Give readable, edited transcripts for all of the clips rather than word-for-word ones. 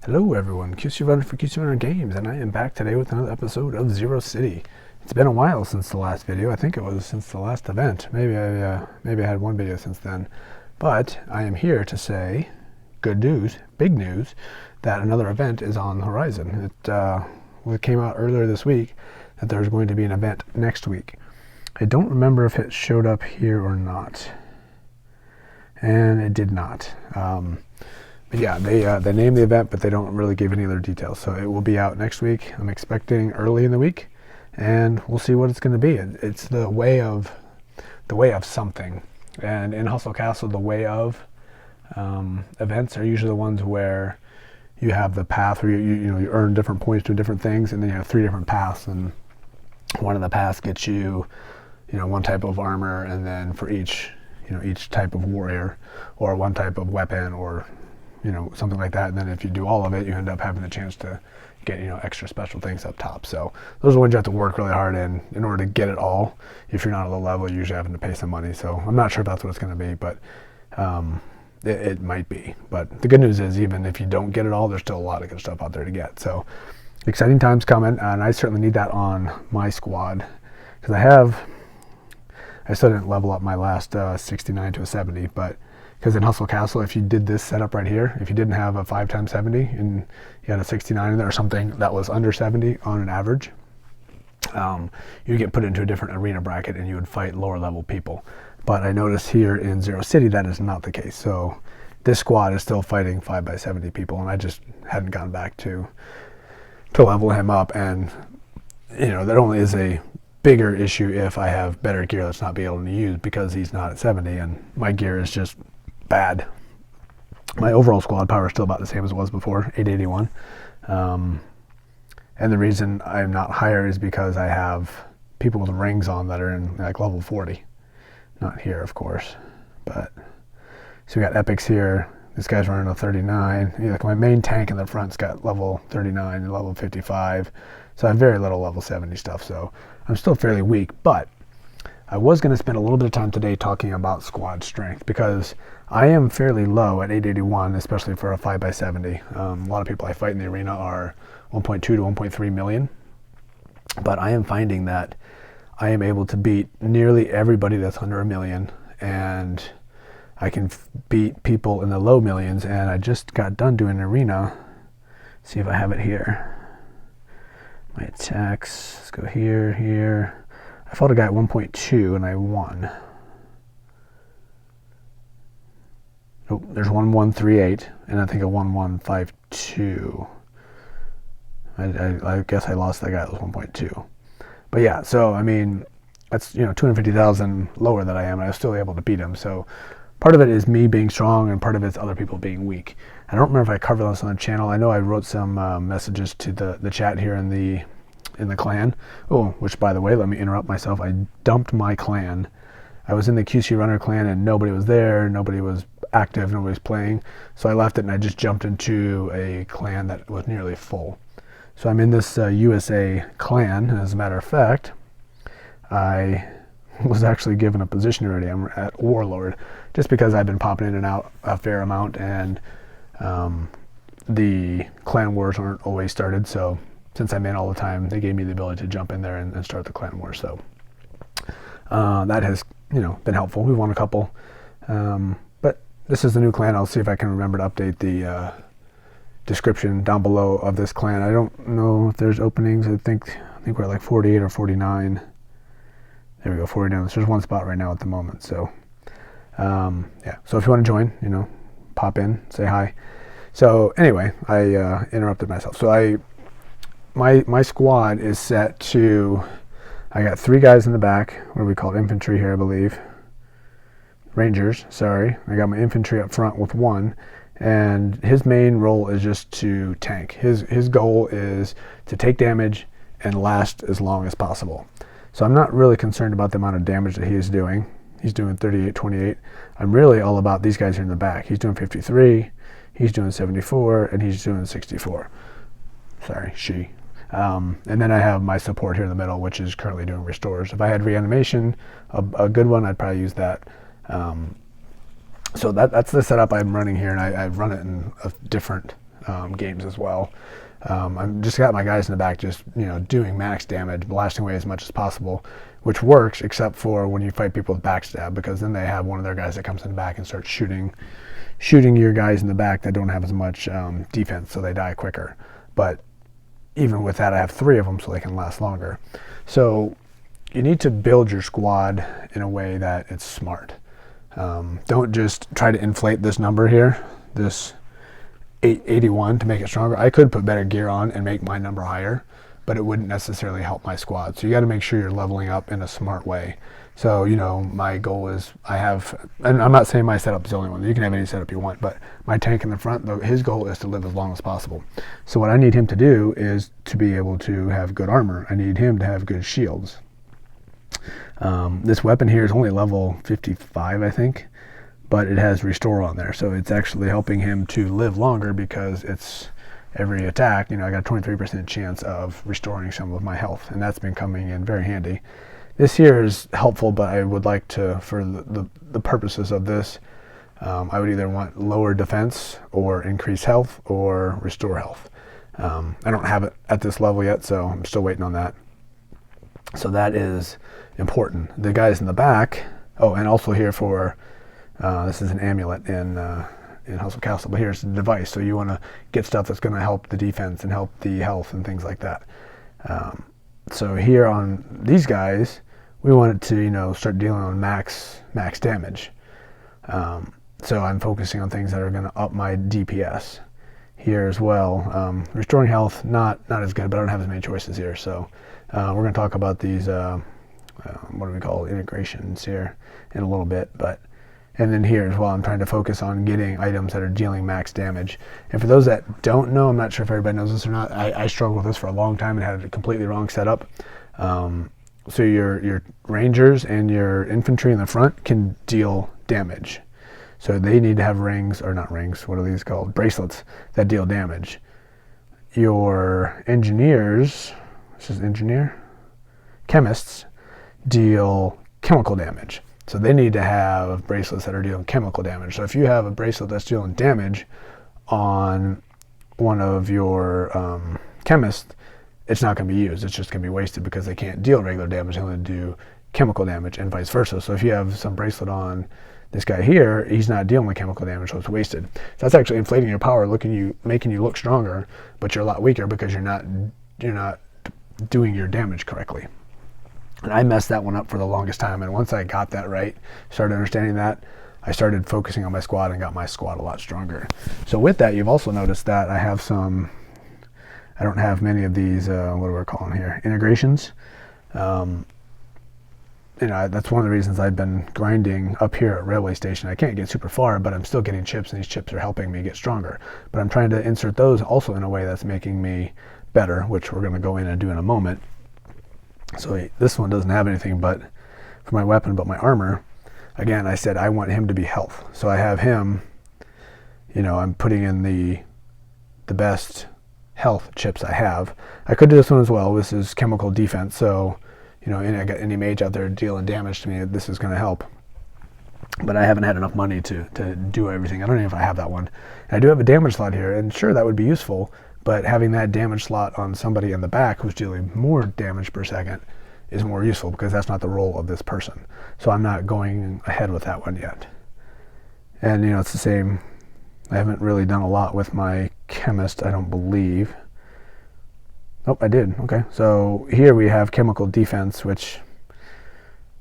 Hello everyone, QC Runner for QC Runner Games, and I am back today with another episode of Zero City. It's been a while since the last video. I think it was since the last event. Maybe I had one video since then. But I am here to say good news, big news, that another event is on the horizon. It came out earlier this week that there's going to be an event next week. I don't remember if it showed up here or not. And it did not. But yeah, they named the event, but they don't really give any other details. So it will be out next week. I'm expecting early in the week, and we'll see what it's going to be. It's the way of something. And in Hustle Castle, the way of events are usually the ones where you have the path where you earn different points doing different things, and then you have 3 different paths, and one of the paths gets you one type of armor, and then for each type of warrior or one type of weapon or something like that. And then if you do all of it, you end up having the chance to get extra special things up top. So those are ones you have to work really hard in order to get it all. If you're not at a low level, you're usually having to pay some money. So I'm not sure if that's what it's going to be, but it might be. But the good news is, even if you don't get it all, there's still a lot of good stuff out there to get. So exciting times coming, and I certainly need that on my squad, because I still didn't level up my last 69 to a 70, but because in Hustle Castle, if you did this setup right here, if you didn't have a 5x70 and you had a 69 in there or something that was under 70 on an average, you get put into a different arena bracket and you would fight lower level people. But I noticed here in Zero City that is not the case. So this squad is still fighting 5x70 people, and I just hadn't gone back to level him up. And that only is a bigger issue if I have better gear that's not being able to use, because he's not at 70 and my gear is just bad. My overall squad power is still about the same as it was before, 881. And the reason I'm not higher is because I have people with rings on that are in like level 40. Not here, of course. But so we got epics here. This guy's running a 39. Like my main tank in the front's got level 39 and level 55. So I have very little level 70 stuff. So I'm still fairly weak, but I was going to spend a little bit of time today talking about squad strength, because I am fairly low at 881, especially for a 5x70. A lot of people I fight in the arena are 1.2 to 1.3 million, but I am finding that I am able to beat nearly everybody that's under a million, and I can beat people in the low millions. And I just got done doing an arena. See if I have it here. My attacks, let's go here. I fought a guy at 1.2 and I won. Oh, there's 1138 and I think a 1152. I guess I lost that guy that was 1.2. But yeah, so I mean, that's 250,000 lower than I am, and I was still able to beat him. So part of it is me being strong, and part of it's other people being weak. I don't remember if I covered this on the channel. I know I wrote some messages to the chat here in the clan. Oh, which by the way, let me interrupt myself. I dumped my clan. I was in the QC Runner clan and nobody was there, nobody was active, nobody was playing. So I left it and I just jumped into a clan that was nearly full. So I'm in this USA clan, and as a matter of fact, I was actually given a position already. I'm at Warlord, just because I've been popping in and out a fair amount, and the clan wars aren't always started. So since I'm in all the time, they gave me the ability to jump in there and start the clan war. So that has been helpful. We won a couple, but this is the new clan. I'll see if I can remember to update the description down below of this clan. I don't know if there's openings. I think we're at like 48 or 49. There we go, 49. There's just one spot right now at the moment. So yeah. So if you want to join, pop in, say hi. So anyway, I interrupted myself. So my squad is set to, I got 3 guys in the back, what do we call it, infantry here, I believe. Rangers, sorry. I got my infantry up front with 1, and his main role is just to tank. His goal is to take damage and last as long as possible. So I'm not really concerned about the amount of damage that he is doing. He's doing 38, 28. I'm really all about these guys here in the back. He's doing 53, he's doing 74, and he's doing 64. Sorry, she. And then I have my support here in the middle, which is currently doing restores. If I had reanimation, a good one, I'd probably use that. So that's the setup I'm running here, and I've run it in a different games as well. I'm just got my guys in the back just, doing max damage, blasting away as much as possible, which works except for when you fight people with backstab, because then they have one of their guys that comes in the back and starts shooting your guys in the back that don't have as much defense, so they die quicker. But even with that, I have 3 of them so they can last longer. So you need to build your squad in a way that it's smart. Don't just try to inflate this number here, this 881, to make it stronger. I could put better gear on and make my number higher, but it wouldn't necessarily help my squad. So you got to make sure you're leveling up in a smart way. So, my goal is and I'm not saying my setup is the only one. You can have any setup you want, but my tank in the front, his goal is to live as long as possible. So what I need him to do is to be able to have good armor. I need him to have good shields. This weapon here is only level 55, I think, but it has restore on there. So it's actually helping him to live longer, because it's every attack, I got a 23% chance of restoring some of my health, and that's been coming in very handy. This here is helpful, but I would like to, for the purposes of this, I would either want lower defense or increase health or restore health. I don't have it at this level yet, so I'm still waiting on that. So that is important. The guys in the back, and also here for, this is an amulet in Hustle Castle, but here's the device. So you want to get stuff that's going to help the defense and help the health and things like that. So here on these guys, we wanted to, start dealing on max damage. So I'm focusing on things that are going to up my DPS here as well. Restoring health, not as good, but I don't have as many choices here. So we're going to talk about these, what do we call it, integrations here in a little bit. And then here as well, I'm trying to focus on getting items that are dealing max damage. And for those that don't know, I'm not sure if everybody knows this or not, I struggled with this for a long time and had a completely wrong setup. So your rangers and your infantry in the front can deal damage. So they need to have rings, or not rings, what are these called? Bracelets that deal damage. Your engineers, this is engineer, chemists deal chemical damage. So they need to have bracelets that are dealing chemical damage. So if you have a bracelet that's dealing damage on one of your chemists, it's not going to be used. It's just going to be wasted, because they can't deal regular damage. They only do chemical damage, and vice versa. So if you have some bracelet on this guy here, he's not dealing with chemical damage, so it's wasted. So that's actually inflating your power, making you look stronger, but you're a lot weaker because you're not doing your damage correctly. And I messed that one up for the longest time, and once I got that right, started understanding that, I started focusing on my squad and got my squad a lot stronger. So with that, you've also noticed that I don't have many of these, what do we call them here, integrations. That's one of the reasons I've been grinding up here at Railway Station. I can't get super far, but I'm still getting chips, and these chips are helping me get stronger. But I'm trying to insert those also in a way that's making me better, which we're going to go in and do in a moment. So this one doesn't have anything but for my weapon, but my armor. Again, I said I want him to be health. So I have him, I'm putting in the best health chips I have. I could do this one as well. This is chemical defense. So, I got any mage out there dealing damage to me, this is going to help. But I haven't had enough money to do everything. I don't know if I have that one. And I do have a damage slot here, and sure, that would be useful. But having that damage slot on somebody in the back who's dealing more damage per second is more useful, because that's not the role of this person. So I'm not going ahead with that one yet. And it's the same. I haven't really done a lot with my chemist, I don't believe. Oh, I did. Okay. So here we have chemical defense, which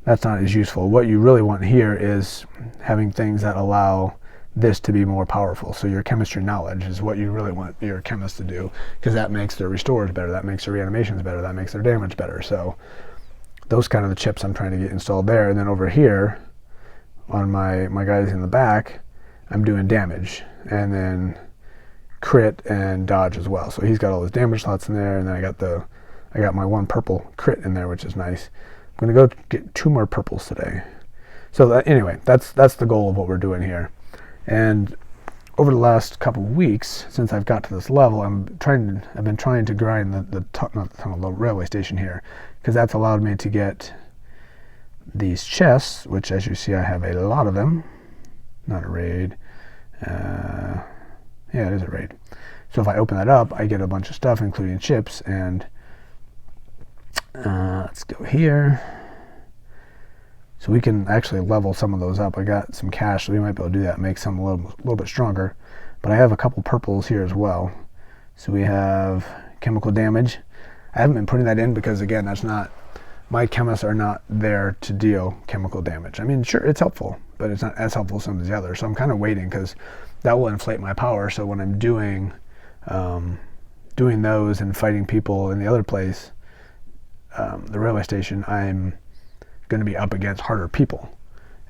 that's not as useful. What you really want here is having things that allow this to be more powerful. So your chemistry knowledge is what you really want your chemist to do, because that makes their restores better, that makes their reanimations better, that makes their damage better. So those kind of the chips I'm trying to get installed there. And then over here on my guys in the back, I'm doing damage, and then crit and dodge as well. So he's got all his damage slots in there, and then I got my one purple crit in there, which is nice. I'm gonna go get 2 more purples today. So anyway, that's the goal of what we're doing here. And over the last couple of weeks, since I've got to this level, I've been trying to grind the railway station here, because that's allowed me to get these chests, which, as you see, I have a lot of them. Not a raid. Yeah, it is a raid. So if I open that up, I get a bunch of stuff, including chips, and let's go here. So we can actually level some of those up. I got some cash, so we might be able to do that and make some a little bit stronger. But I have a couple purples here as well. So we have chemical damage. I haven't been putting that in because, again, that's not, my chemists are not there to deal chemical damage. I mean, sure, it's helpful, but it's not as helpful as some of the others. So I'm kind of waiting because that will inflate my power. So when I'm doing those and fighting people in the other place, the railway station, I'm going to be up against harder people,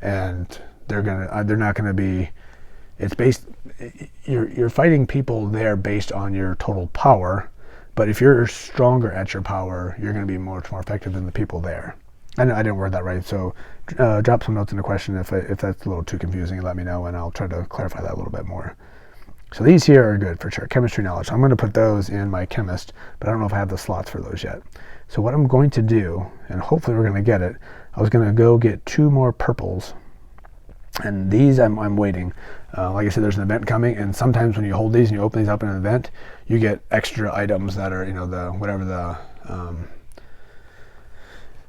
and they're not going to be. It's based. You're fighting people there based on your total power, but if you're stronger at your power, you're going to be much more effective than the people there. I didn't word that right, so drop some notes in the question if that's a little too confusing. Let me know, and I'll try to clarify that a little bit more. So these here are good for sure. Chemistry knowledge. So I'm going to put those in my chemist, but I don't know if I have the slots for those yet. So what I'm going to do, and hopefully we're going to get it, I was going to go get 2 more purples. And these I'm waiting. Like I said, there's an event coming, and sometimes when you hold these and you open these up in an event, you get extra items that are,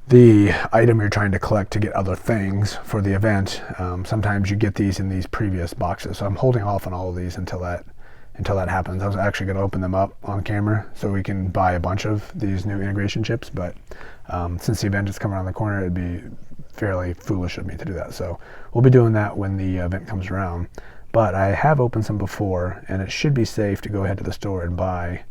the item you're trying to collect to get other things for the event. Sometimes you get these in these previous boxes. So I'm holding off on all of these until that happens. I was actually going to open them up on camera so we can buy a bunch of these new integration chips, but since the event is coming around the corner, it'd be fairly foolish of me to do that. So we'll be doing that when the event comes around. But I have opened some before, and it should be safe to go ahead to the store and buy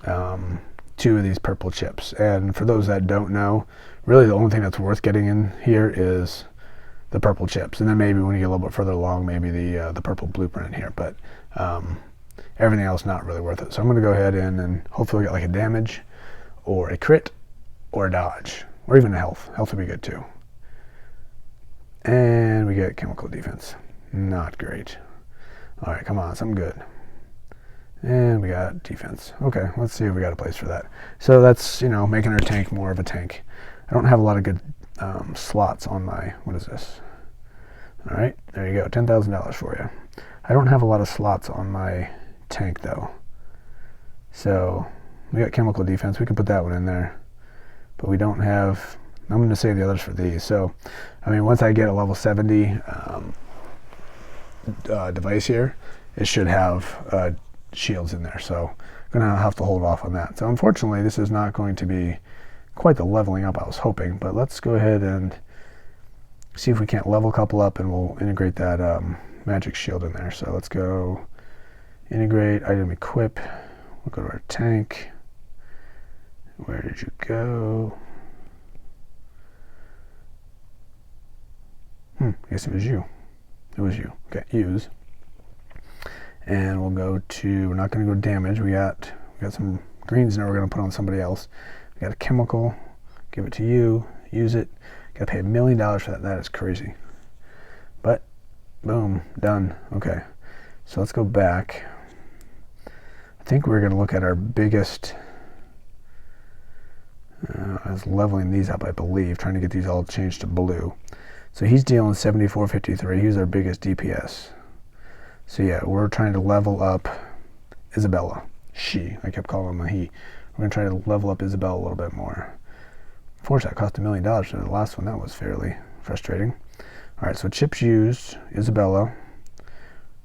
2 of these purple chips. And for those that don't know, really the only thing that's worth getting in here is the purple chips, and then maybe when you get a little bit further along, maybe the purple blueprint in here. But everything else not really worth it. So I'm going to go ahead and hopefully get like a damage or a crit or a dodge or even a health. Health would be good too. And we get chemical defense. Not great. All right, come on, something good. And we got defense. Okay, let's see if we got a place for that. So that's, making our tank more of a tank. I don't have a lot of good slots on my, what is this? All right, there you go, $10,000 for you. I don't have a lot of slots on my tank though. So we got chemical defense, we can put that one in there. But we don't have, I'm going to save the others for these. So, I mean, once I get a level 70 device here, it should have shields in there. So I'm going to have to hold off on that. So unfortunately, this is not going to be quite the leveling up I was hoping. But let's go ahead and see if we can't level a couple up, and we'll integrate that magic shield in there. So let's go integrate, item equip. We'll go to our tank. Where did you go? I guess it was you. It was you. Okay, use. And we'll go to, we're not going to go damage. We got some greens now we're going to put on somebody else. We got a chemical. Give it to you. Use it. Got to pay $1 million for that. That is crazy. But, boom, done. Okay. So let's go back. I think we're going to look at our biggest, I was leveling these up, I believe, trying to get these all changed to blue. So he's dealing 7453. He's our biggest DPS. So yeah, we're trying to level up Isabella. She. I kept calling him a he. We're going to try to level up Isabella a little bit more. Unfortunately, that cost $1 million for the last one. That was fairly frustrating. All right, so chips used. Isabella.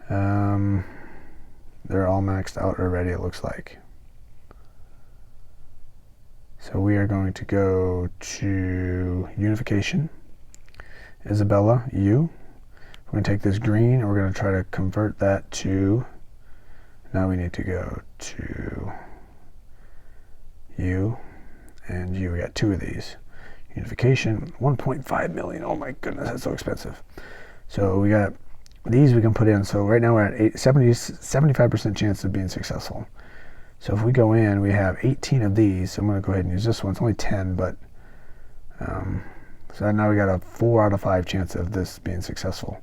They're all maxed out already, it looks like. So we are going to go to unification. Isabella, you. We're going to take this green and we're going to try to convert that to, now we need to go to you and you. We got 2 of these. Unification, 1.5 million. Oh my goodness, that's so expensive. So we got these we can put in. So right now we're at 75% chance of being successful. So if we go in, we have 18 of these. So I'm going to go ahead and use this one. It's only 10, but so now we got a 4 out of 5 chance of this being successful.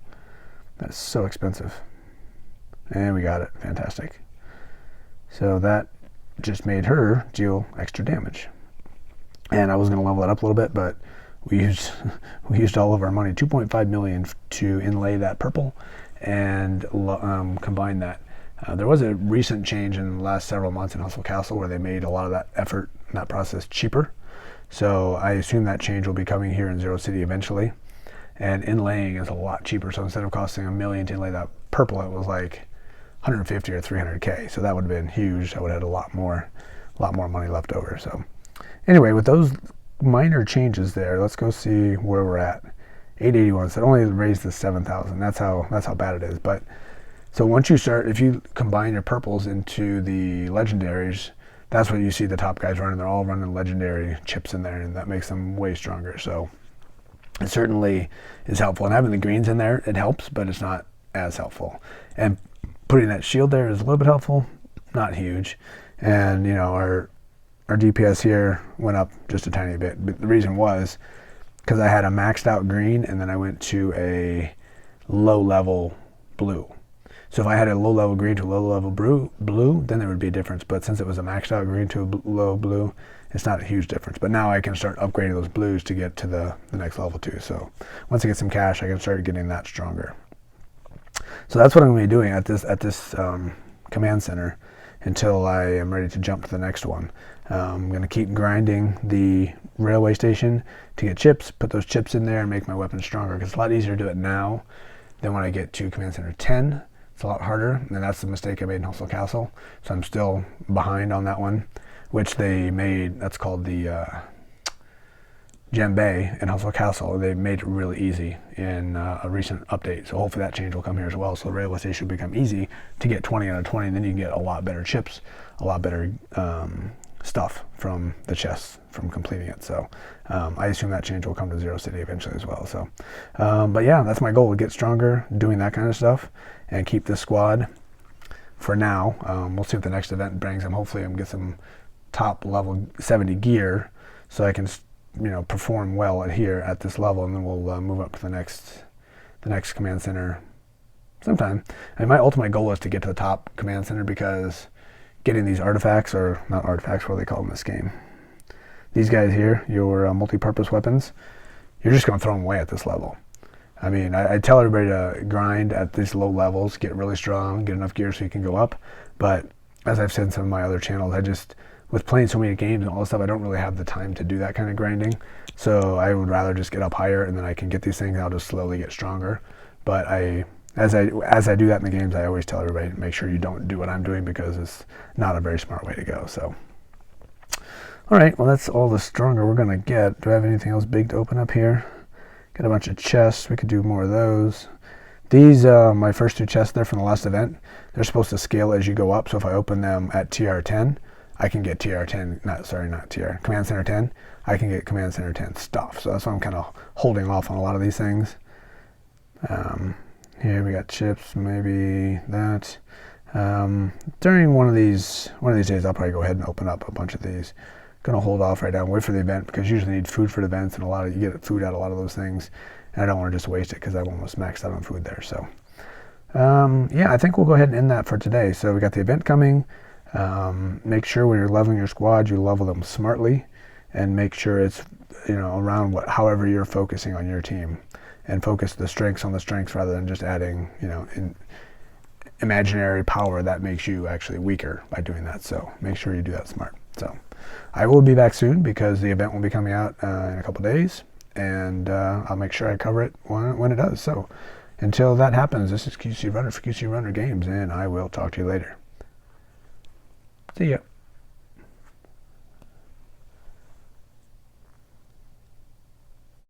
That's so expensive. And we got it. Fantastic. So that just made her deal extra damage. And I was going to level it up a little bit, but we used all of our money, 2.5 million, to inlay that purple and combine that. There was a recent change in the last several months in Hustle Castle where they made a lot of that effort and that process cheaper. So I assume that change will be coming here in Zero City eventually. And inlaying is a lot cheaper. So instead of costing $1 million to inlay that purple, it was like 150 or 300K. So that would have been huge. I would have had a lot more money left over. So anyway, with those minor changes there, let's go see where we're at. 881. So it only raised to 7,000. That's how bad it is. But so once you start, if you combine your purples into the legendaries, that's what you see the top guys running. They're all running legendary chips in there, and that makes them way stronger. So it certainly is helpful. And having the greens in there, it helps, but it's not as helpful. And putting that shield there is a little bit helpful, not huge. And you know, our DPS here went up just a tiny bit. But the reason was because I had a maxed out green, and then I went to a low level blue. So if I had a low level green to a low level blue, then there would be a difference. But since it was a maxed out green to a low blue, it's not a huge difference. But now I can start upgrading those blues to get to the next level too. So once I get some cash, I can start getting that stronger. So that's what I'm going to be doing at this command center until I am ready to jump to the next one. I'm going to keep grinding the railway station to get chips, put those chips in there and make my weapon stronger, because it's a lot easier to do it now than when I get to command center 10. It's a lot harder, and that's the mistake I made in Hustle Castle. So I'm still behind on that one, which they made. That's called the Gem Bay in Hustle Castle. They made it really easy in a recent update. So hopefully that change will come here as well. So the railway station will become easy to get 20 out of 20, and then you can get a lot better chips, a lot better stuff from the chests from completing it. So I assume that change will come to Zero City eventually as well. So, but yeah, that's my goal, to get stronger doing that kind of stuff and keep this squad for now. We'll see what the next event brings. Hopefully I'm get some top level 70 gear so I can, you know, perform well here at this level, and then we'll move up to the next command center sometime. And my ultimate goal is to get to the top command center, because getting these artifacts, or not artifacts, what do they call them in this game? These guys here, your multi-purpose weapons, you're just going to throw them away at this level. I mean, I tell everybody to grind at these low levels, get really strong, get enough gear so you can go up. But as I've said in some of my other channels, with playing so many games and all this stuff, I don't really have the time to do that kind of grinding. So I would rather just get up higher, and then I can get these things, and I'll just slowly get stronger. But as I do that in the games, I always tell everybody to make sure you don't do what I'm doing, because it's not a very smart way to go. So, all right, well, that's all the stronger we're gonna get. Do I have anything else big to open up here? Got a bunch of chests. We could do more of those. These, my first two chests there from the last event, they're supposed to scale as you go up. So if I open them at TR 10, I can get TR 10, not TR, Command Center 10, I can get Command Center 10 stuff. So that's why I'm kind of holding off on a lot of these things. Here we got chips, maybe that. During one of these days, I'll probably go ahead and open up a bunch of these. Gonna hold off right now and wait for the event, because you usually need food for the events, and you get food out of a lot of those things, and I don't want to just waste it because I'm almost maxed out on food there. So yeah, I think we'll go ahead and end that for today. So we got the event coming. Make sure when you're leveling your squad, you level them smartly, and make sure it's, you know, around however you're focusing on your team, and focus the strengths on the strengths rather than just adding, you know, imaginary power that makes you actually weaker by doing that. So make sure you do that smart. So I will be back soon, because the event will be coming out in a couple days, and I'll make sure I cover it when it does. So until that happens, this is QC Runner for QC Runner Games, and I will talk to you later. See ya.